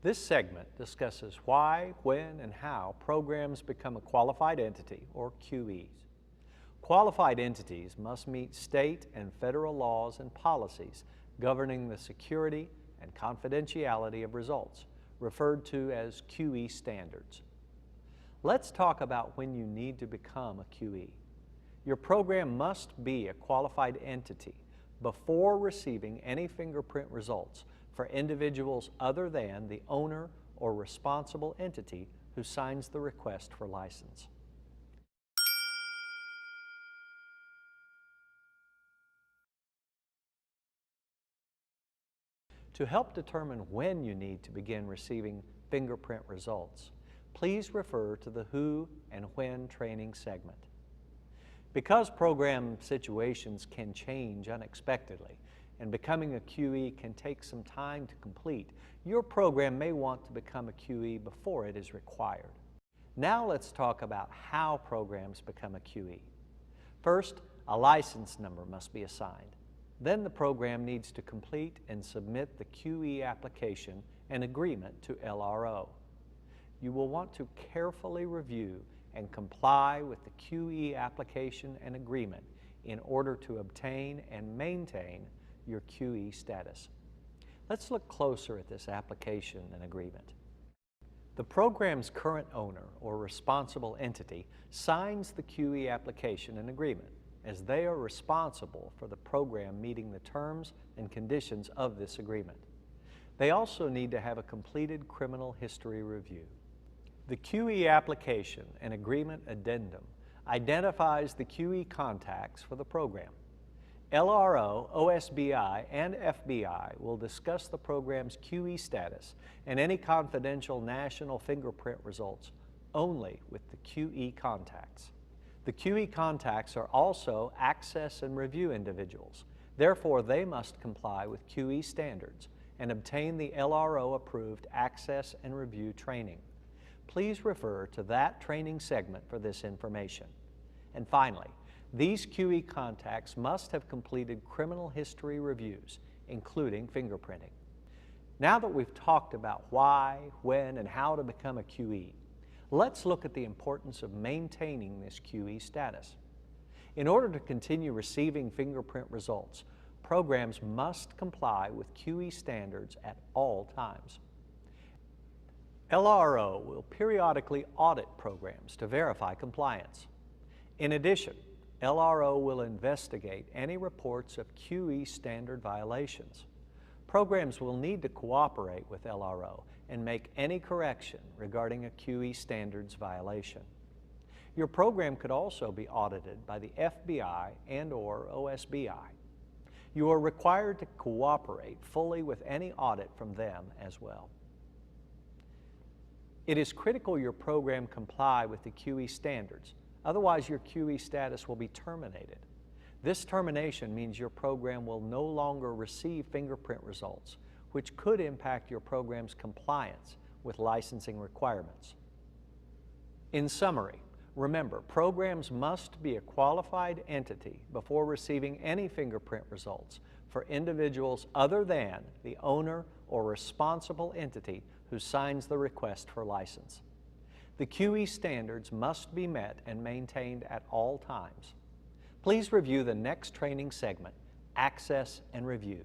This segment discusses why, when, and how programs become a qualified entity, or QEs. Qualified entities must meet state and federal laws and policies governing the security and confidentiality of results, referred to as QE standards. Let's talk about when you need to become a QE. Your program must be a qualified entity before receiving any fingerprint results for individuals other than the owner or responsible entity who signs the request for license. To help determine when you need to begin receiving fingerprint results, please refer to the Who and When training segment. Because program situations can change unexpectedly and becoming a QE can take some time to complete, your program may want to become a QE before it is required. Now let's talk about how programs become a QE. First, a license number must be assigned. Then the program needs to complete and submit the QE application and agreement to LRO. You will want to carefully review and comply with the QE application and agreement in order to obtain and maintain your QE status. Let's look closer at this application and agreement. The program's current owner or responsible entity signs the QE application and agreement, as they are responsible for the program meeting the terms and conditions of this agreement. They also need to have a completed criminal history review. The QE application and agreement addendum identifies the QE contacts for the program. LRO, OSBI, and FBI will discuss the program's QE status and any confidential national fingerprint results only with the QE contacts. The QE contacts are also access and review individuals. Therefore, they must comply with QE standards and obtain the LRO-approved access and review training. Please refer to that training segment for this information. And finally, these QE contacts must have completed criminal history reviews, including fingerprinting. Now that we've talked about why, when, and how to become a QE, let's look at the importance of maintaining this QE status. In order to continue receiving fingerprint results, programs must comply with QE standards at all times. LRO will periodically audit programs to verify compliance. In addition, LRO will investigate any reports of QE standard violations. Programs will need to cooperate with LRO and make any correction regarding a QE standards violation. Your program could also be audited by the FBI and/or OSBI. You are required to cooperate fully with any audit from them as well. It is critical your program comply with the QE standards, otherwise your QE status will be terminated. This termination means your program will no longer receive fingerprint results, which could impact your program's compliance with licensing requirements. In summary, remember, programs must be a qualified entity before receiving any fingerprint results for individuals other than the owner or responsible entity who signs the request for license. The QE standards must be met and maintained at all times. Please review the next training segment, Access and Review.